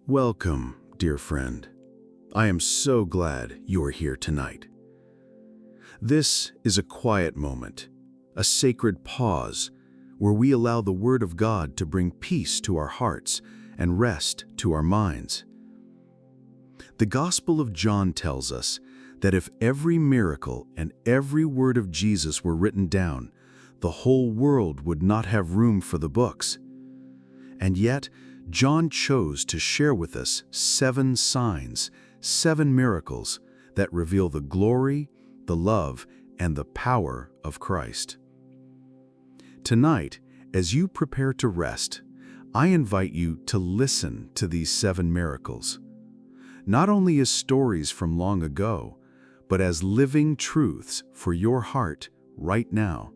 Welcome, dear friend. I am so glad you are here tonight. This is a quiet moment, a sacred pause, where we allow the Word of God to bring peace to our hearts and rest to our minds. The Gospel of John tells us that if every miracle and every word of Jesus were written down, the whole world would not have room for the books. And yet, John chose to share with us 7 signs, 7 miracles that reveal the glory, the love, and the power of Christ. Tonight, as you prepare to rest, I invite you to listen to these 7 miracles, not only as stories from long ago, but as living truths for your heart right now.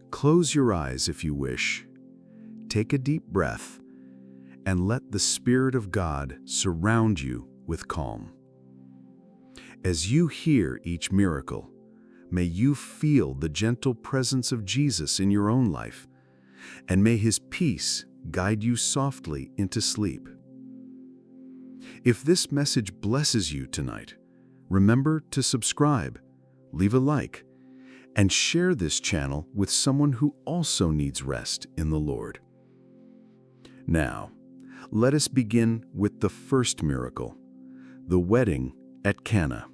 Close your eyes if you wish. Take a deep breath and let the Spirit of God surround you with calm. As you hear each miracle, may you feel the gentle presence of Jesus in your own life, and may His peace guide you softly into sleep. If this message blesses you tonight, remember to subscribe, leave a like, and share this channel with someone who also needs rest in the Lord. Now, let us begin with the first miracle, the wedding at Cana.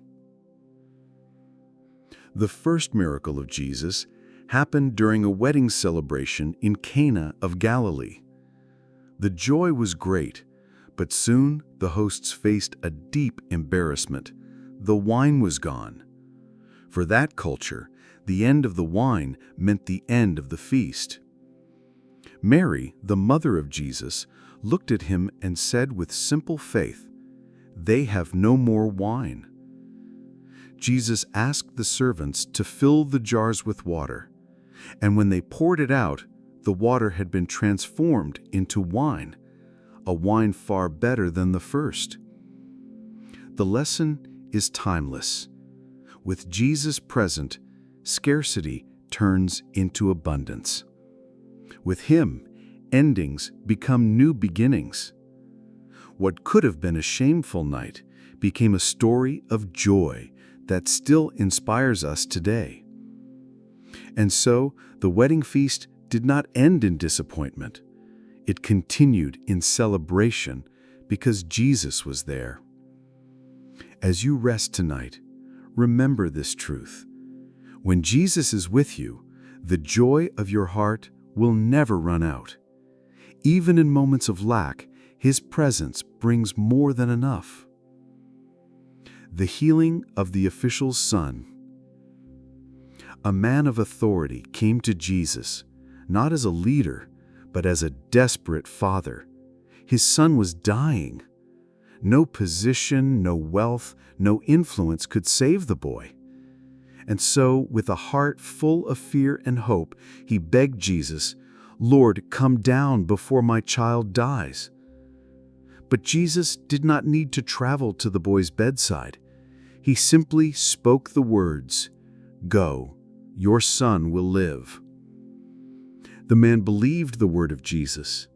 The first miracle of Jesus happened during a wedding celebration in Cana of Galilee. The joy was great, but soon the hosts faced a deep embarrassment. The wine was gone. For that culture, the end of the wine meant the end of the feast. Mary, the mother of Jesus, looked at him and said with simple faith, "They have no more wine." Jesus asked the servants to fill the jars with water, and when they poured it out, the water had been transformed into wine, a wine far better than the first. The lesson is timeless. With Jesus present, scarcity turns into abundance. With Him, endings become new beginnings. What could have been a shameful night became a story of joy that still inspires us today. And so, the wedding feast did not end in disappointment. It continued in celebration because Jesus was there. As you rest tonight, remember this truth. When Jesus is with you, the joy of your heart will never run out. Even in moments of lack, His presence brings more than enough. The healing of the official's son. A man of authority came to Jesus, not as a leader, but as a desperate father. His son was dying. No position, no wealth, no influence could save the boy. And so, with a heart full of fear and hope, he begged Jesus, "Lord, come down before my child dies." But Jesus did not need to travel to the boy's bedside. He simply spoke the words, "Go, your son will live." The man believed the word of Jesus.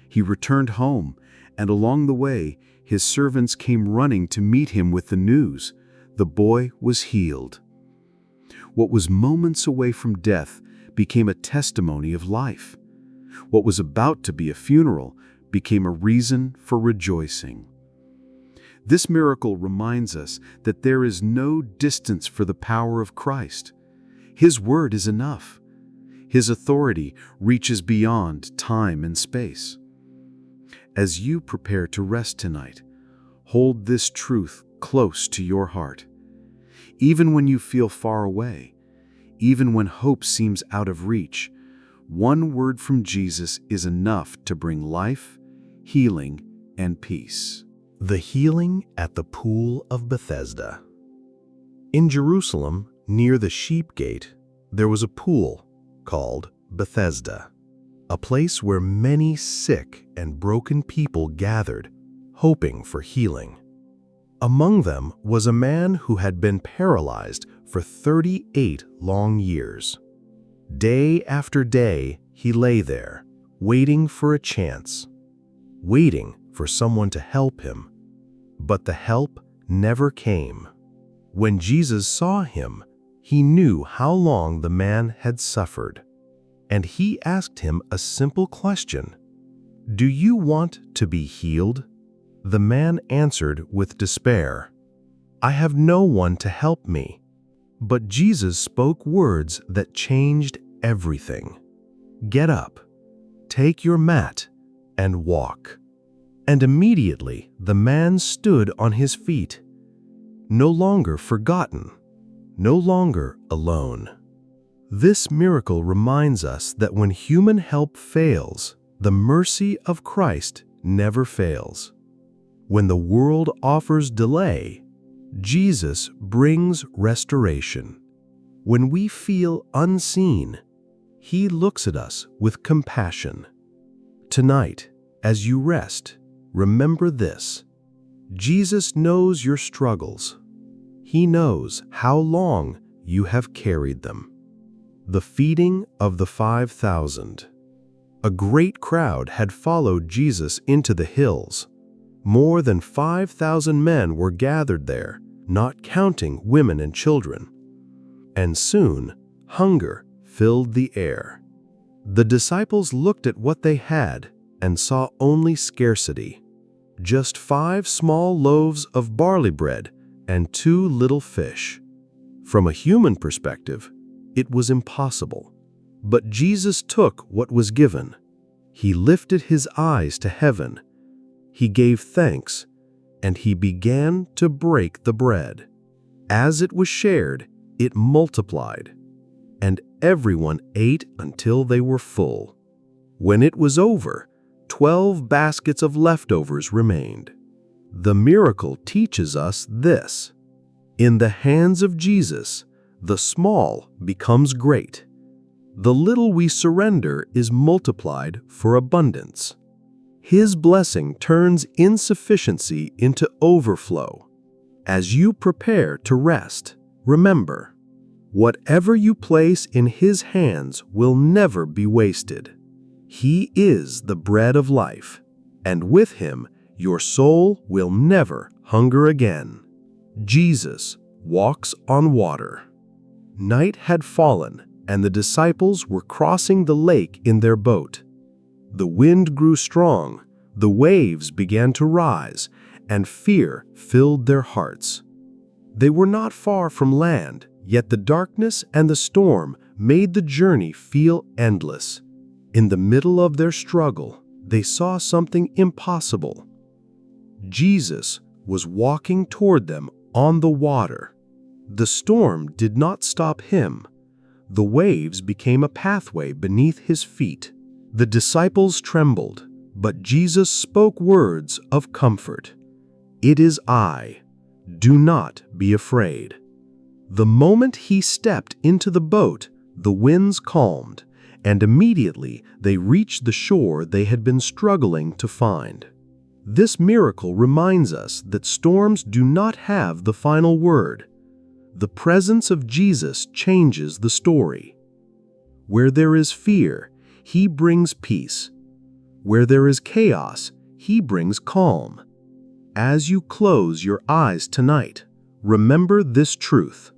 He returned home, and along the way, his servants came running to meet him with the news. The boy was healed. What was moments away from death became a testimony of life. What was about to be a funeral became a reason for rejoicing. This miracle reminds us that there is no distance for the power of Christ. His word is enough. His authority reaches beyond time and space. As you prepare to rest tonight, hold this truth close to your heart. Even when you feel far away, even when hope seems out of reach, one word from Jesus is enough to bring life, healing, and peace. The healing at the pool of Bethesda. In Jerusalem, near the Sheep Gate, there was a pool called Bethesda, a place where many sick and broken people gathered, hoping for healing. Among them was a man who had been paralyzed for 38 long years. Day after day, he lay there, waiting for a chance, waiting for someone to help him, but the help never came. When Jesus saw him, he knew how long the man had suffered, and he asked him a simple question: "Do you want to be healed?" The man answered with despair, "I have no one to help me." But Jesus spoke words that changed everything. "Get up, take your mat, and walk." And immediately the man stood on his feet, no longer forgotten, no longer alone. This miracle reminds us that when human help fails, the mercy of Christ never fails. When the world offers delay, Jesus brings restoration. When we feel unseen, He looks at us with compassion. Tonight, as you rest, remember this: Jesus knows your struggles. He knows how long you have carried them. The feeding of the 5,000. A great crowd had followed Jesus into the hills. More than 5,000 men were gathered there, not counting women and children. And soon, hunger filled the air. The disciples looked at what they had and saw only scarcity. Just 5 small loaves of barley bread and 2 little fish. From a human perspective, it was impossible. But Jesus took what was given. He lifted his eyes to heaven. He gave thanks, and he began to break the bread. As it was shared, it multiplied, and everyone ate until they were full. When it was over, 12 baskets of leftovers remained. The miracle teaches us this: in the hands of Jesus, the small becomes great. The little we surrender is multiplied for abundance. His blessing turns insufficiency into overflow. As you prepare to rest, remember, whatever you place in His hands will never be wasted. He is the bread of life, and with Him, your soul will never hunger again. Jesus walks on water. Night had fallen, and the disciples were crossing the lake in their boat. The wind grew strong, the waves began to rise, and fear filled their hearts. They were not far from land, yet the darkness and the storm made the journey feel endless. In the middle of their struggle, they saw something impossible. Jesus was walking toward them on the water. The storm did not stop Him. The waves became a pathway beneath His feet. The disciples trembled, but Jesus spoke words of comfort. "It is I. Do not be afraid." The moment He stepped into the boat, the winds calmed, and immediately they reached the shore they had been struggling to find. This miracle reminds us that storms do not have the final word. The presence of Jesus changes the story. Where there is fear, He brings peace. Where there is chaos, He brings calm. As you close your eyes tonight, remember this truth: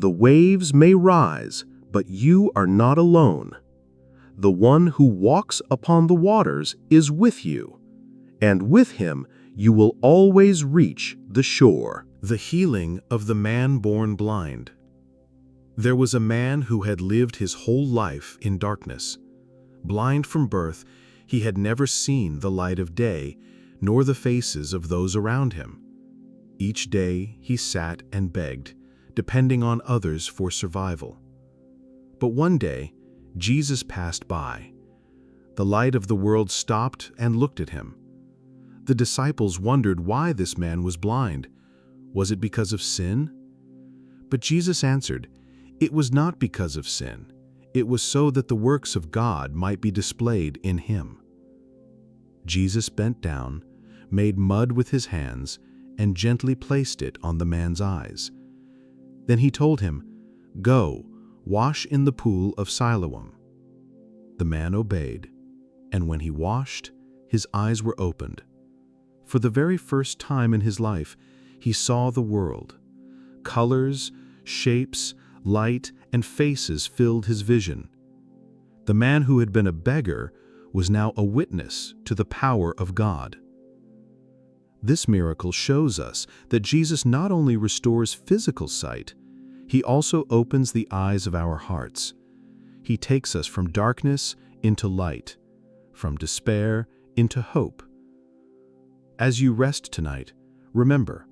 the waves may rise, but you are not alone. The one who walks upon the waters is with you, and with Him you will always reach the shore. The healing of the man born blind. There was a man who had lived his whole life in darkness. Blind from birth, he had never seen the light of day, nor the faces of those around him. Each day he sat and begged, depending on others for survival. But one day, Jesus passed by. The light of the world stopped and looked at him. The disciples wondered why this man was blind. Was it because of sin? But Jesus answered, "It was not because of sin. It was so that the works of God might be displayed in him." Jesus bent down, made mud with His hands, and gently placed it on the man's eyes. Then He told him, "Go, wash in the pool of Siloam." The man obeyed, and when he washed, his eyes were opened. For the very first time in his life, he saw the world. Colors, shapes, light, and faces filled his vision. The man who had been a beggar was now a witness to the power of God. This miracle shows us that Jesus not only restores physical sight, he also opens the eyes of our hearts. He takes us from darkness into light, from despair into hope. As you rest tonight, remember,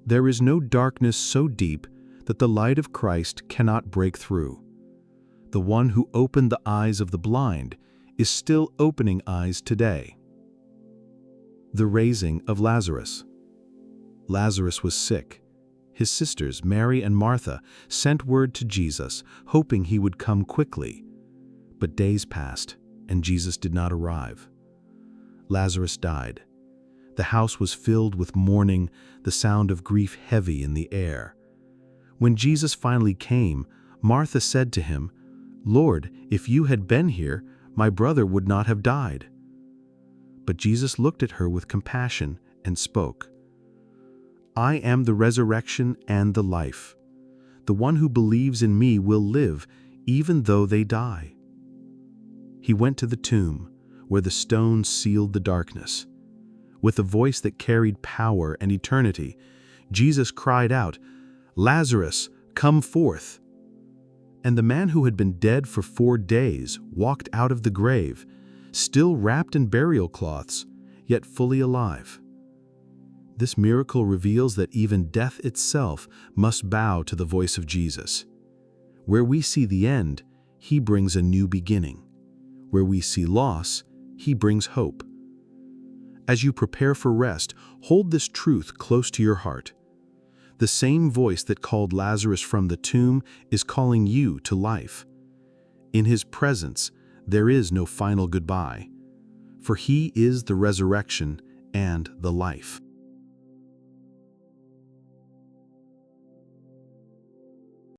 there is no darkness so deep that the light of Christ cannot break through. The one who opened the eyes of the blind is still opening eyes today. The raising of Lazarus. Lazarus was sick. His sisters, Mary and Martha, sent word to Jesus, hoping he would come quickly. But days passed, and Jesus did not arrive. Lazarus died. The house was filled with mourning, the sound of grief heavy in the air. When Jesus finally came, Martha said to him, "Lord, if you had been here, my brother would not have died." But Jesus looked at her with compassion and spoke, "I am the resurrection and the life. The one who believes in me will live, even though they die." He went to the tomb, where the stone sealed the darkness. With a voice that carried power and eternity, Jesus cried out, "Lazarus, come forth!" And the man who had been dead for 4 days walked out of the grave, still wrapped in burial cloths, yet fully alive. This miracle reveals that even death itself must bow to the voice of Jesus. Where we see the end, he brings a new beginning. Where we see loss, he brings hope. As you prepare for rest, hold this truth close to your heart. The same voice that called Lazarus from the tomb is calling you to life. In his presence, there is no final goodbye, for he is the resurrection and the life.